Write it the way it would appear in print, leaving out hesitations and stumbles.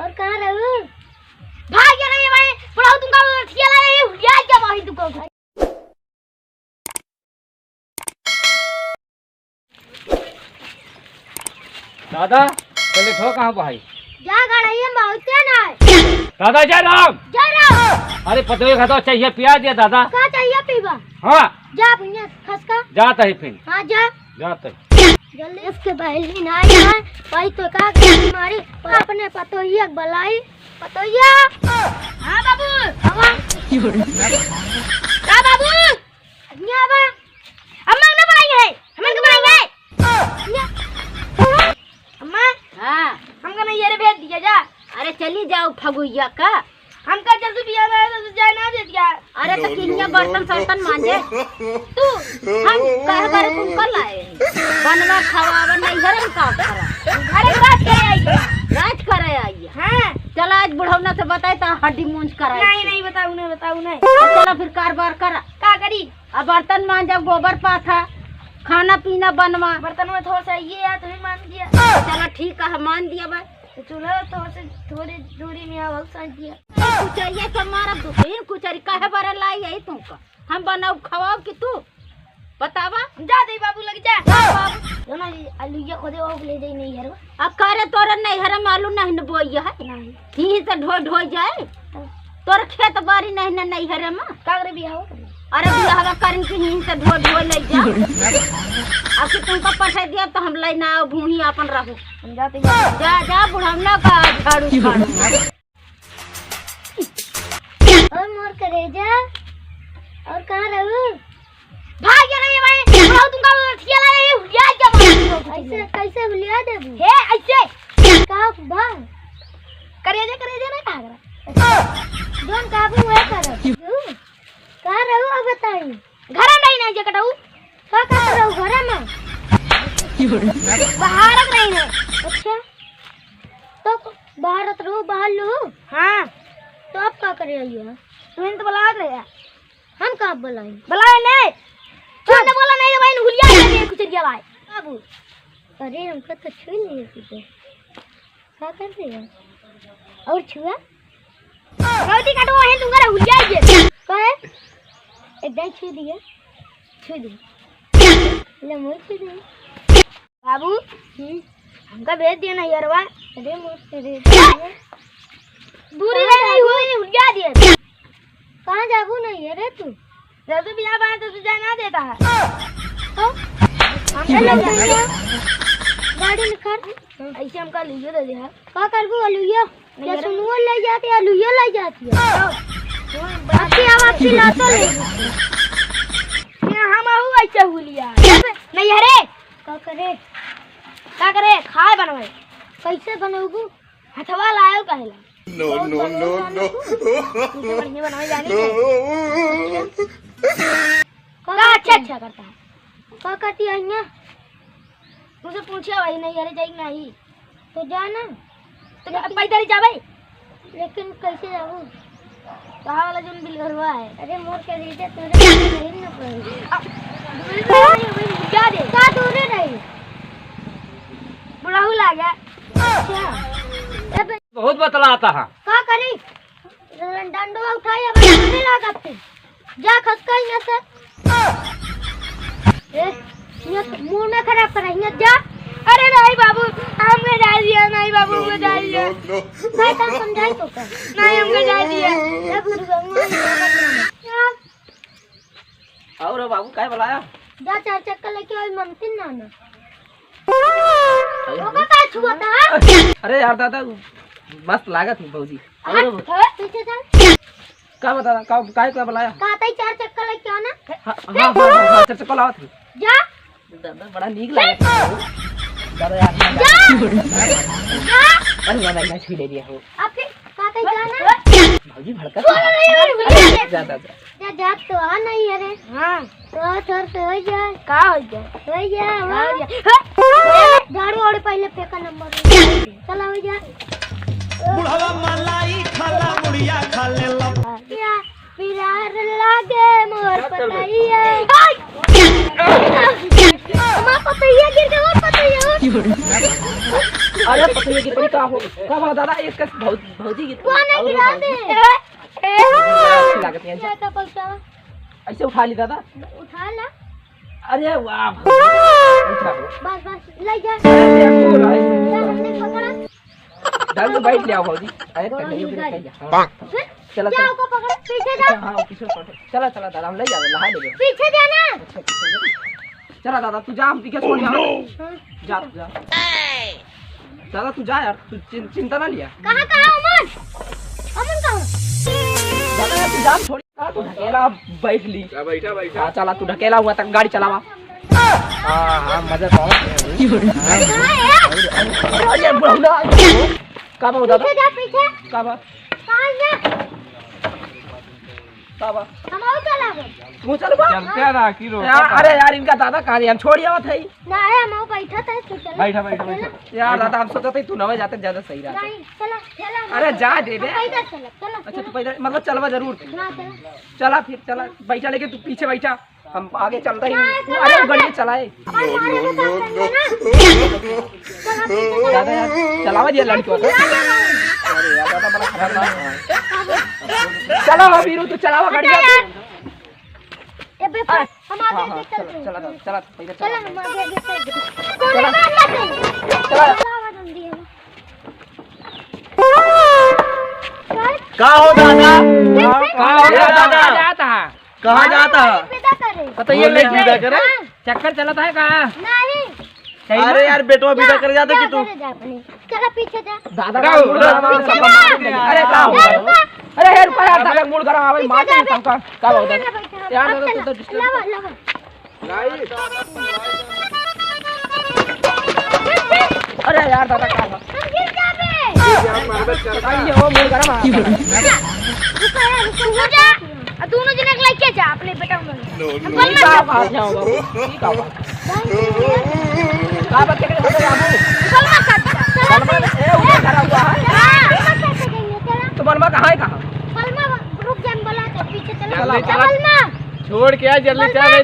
और कहाँ रहू? भाग गया नहीं भाई, पढ़ाओ तुमका ठिया लाया ये हुलिया क्या भाई तुमको? दादा चले ठो कहाँ भाई? जा गाड़ी में बहुत ना है। दादा जय राम। जय राम। अरे पतवे खाता चाहिए पिया दिया दादा। क्या चाहिए पीवा? हाँ जा भैया खसका। जाता है फिर। हाँ जा। जाता है। जल्दी इसके पहली ना आए भाई तो का मारी अपने पतोहिया बलाई पतोहिया। हाँ बाबू हवा का बाबू यहाँ बा अम्मा ने बनाई है हमें क्यों बनाई है अम्मा? हाँ हमका नहीं ये भेज दिया जा। अरे चली जाओ फगुइया का। हमका जल्दी पिया तो जाए ना दे दिया। अरे तो किनिया बर्तन सर्तन मांजे तू हम कह बारे तुम कर लाए बनवा खवावा नहीं घर में का करा घरे रात करे आई रात करे आई। हाँ चला आज बुढ़ौना से बताए तो हड्डी मूंछ कराए। नहीं बताऊ नहीं चला फिर कारबार करा का करी? अब बर्तन मांजा गोबर पाथा खाना पीना बनवा। बर्तन में थोड़ा सा ये है तुम्हें मान दिया। चला ठीक है मान दिया भाई। तो चूल्हा थोड़ी दूरी में बहुत साँच दिया। कुचरिया के मारा दुखीन कुचरी काहे बारे लाई आई तुमका हम बनाओ खवाओ कि तू बतावा। जा दे बाबू लग जा। बाबू दोनों आलूया खोदे वो ले जाई नहीं हरवा। अब करे तोरा नहीं हर मालूम नहीं न बोइया है नहीं ही से ढो जाए तोर खेत बाड़ी नहीं न नहीं हरे में कागरे भी हो। अरे बियाह करन के ही से ढो ले जा। अब कि तुमको पठा दिया तो हम ले ना भूही अपन रहू। हम जाते जा जा बुढ़ावना का झाड़ू झाड़ू और मोर करे जा। और कहाँ रहू? भाग गया नहीं भाई, पढ़ाओ तुमका ठिया लाया ये हुलिया क्या भाई? ऐसे कैसे हुलिया देबू? हे ऐसे का भाग करे जा ना कागरा जोन काबू है कर कहाँ रहू अब बताई। घर नहीं जे कटाऊ का रहू घर में बाहर नहीं है। अच्छा तो बाहर रहू बाहर लो। हाँ तो आप क्या करे आइए? तुम्हें तो बुला रहे हैं हम कहाँ बुलाए नहीं तुमने बोला नहीं भाई हुलिया दे कुछ दिया भाई बाबू। अरे हमको तो छू नहीं है क्या कर रहे हैं और छुआ गलती काटो है तुमरा हुलिया ये कहे एकदम छू दिया ले मोर छू दिया बाबू। हमका भेज दिया ना यारवा। अरे मोर से दूरी नहीं हुई हुलिया दिया। कहाँ जाबू नहीं है रे तू? जब तू बिया बात तो तुझे ना देता है। हमका ले जा गाड़ी निकाल ऐसे हमका लुइयो दे दे है का करबू लुइयो क्या सुनुओ ले जाती है लुइयो ले जाती है बाकी आवाज़ लातो ले हम आऊ ऐसे हुलिया नहीं हरे का करे खाए बनवाए कैसे बनाऊगू हथवा लायो कहला no बढ़िया बनावे जाने का अच्छा करता है का करती है यहाँ मुझे पूछे भाई नहीं अरे जाएगी नहीं तो जाना तो पैदल जा भाई। लेकिन कैसे जाऊँ कहाँ वाला जो बिल घरवा है? अरे मोर के दीजिए तुझे नहीं ना पड़ेगी क्या दे का दूर नहीं बुढ़ाऊ ला गया। अच्छा बहुत बतलाता है का करी डंडो उठाया नहीं लगा फिर जा खसका यहाँ से मुंह में खराब कर रही है जा। अरे नहीं बाबू हमने डाल दिया नहीं बाबू हमने डाल दिया नहीं तो समझाई तो कर नहीं हमने डाल दिया और बाबू काय बुलाया? जा 4 चक्कर लेके आई ममतिन नाना होगा का छुआ था। अरे यार दादा मस्त लागत है बहुजी। पीछे चल क्या बता रहा काय क्या बुलाया? कहता ही 4 चक्कर लेके आना। हाँ चल लावत जा दादा बड़ा नीक लागत दादा यार जा अरे दादा क्या छुई ले दिया हो आपके कहता ही जाना भौजी भड़का जा जा तो आ नहीं अरे। हाँ तो थोड़ से हो जाए का हो जाए झाड़ू और पहले फेंका नंबर चला हो जाए बुढ़वा मलाई खाला मुड़िया खा ले लब प्यार लागे मोर पतैया मां पतैया गिर गया पतैया अरे पकड़िए की का हो का बोला दादा इसका भौजी की कौन है गिरा दे लागत है क्या का पलटा ऐसे उठा ली दादा उठा ला अरे वाह उठा बस बस ले जा अरे हमने पकड़ा ढंग से बैठ लिया भौजी अरे कहीं भी नहीं जा चला जाओ को पकड़ पीछे जा हां पीछे पकड़ चला चला दादा हम ले जावे नहा लेंगे पीछे जाना चला दादा तू जा हम पीछे छोड़ जा जा दादा तू जा यार तू चिंता ना लिया कहां अमन अमन कहां दादा यार तू जा छोड़ तू ढकेला बैठ ली बैठा बैठा चला तू ढकेला हुआ तक गाड़ी चलावा हां मजा तो अरे बुढ़ा का बा दादा पीछे जा पीछे का बा कहां जा का बा हम आओ चला गए तू चल बा चलते ना की रो यार अरे यार इनका दादा कहां हम छोड़ आवत है ना है हम आओ बैठा था तू चला बैठा बैठा बैठा यार दादा हम सोचते तू नवे जाते ज्यादा सही रहा नहीं चला चला अरे जा दे बे पैदल चला चला अच्छा तू पहले मतलब चलवा जरूर ना चला चला फिर चला बैठा लेके तू पीछे बैठा हम आगे चलते ही अरे गाड़ी चलाए दादा यार चलावा दिया लड़की को अरे यार दादा बड़ा खराब है चला वीरू तू चलावा गाड़ी ए बे हम आगे हां चल रहे चला चला पहले चला चला हम आगे चल कोने मार लेते चला चलावा जल्दी का हो दादा कहां हो गया दादा? जाता है कहाँ जाता विदा करे पता ये बोले लेके विदा करे चक्कर चलाता है कहां नहीं अरे यार बेटवा विदा कर जाते कि तू जा अपने चला पीछे जा दादा का का मूड हुआ? गरम अरे का हुआ अरे यार रुपया यार दादा मूड गरम आवे मार दे सबका का होता यार दादा तू तो डिस्टर्ब लवा लवा अरे यार दादा का हुआ हम गिर जाबे ये हो मूड गरम आ रुको जा दोनों जने लेके जा अपने बेटा को हम बोल का बात जाओगा ठीक है का बात के होते बाबू बलमा साथ बलमा ए ऊपर खड़ा हुआ है हां कैसे गई चला तो बलमा कहां है कहां बलमा रुक जा हम बोला तो पीछे चला जल्दी चला। बलमा छोड़ के आ जल्दी चल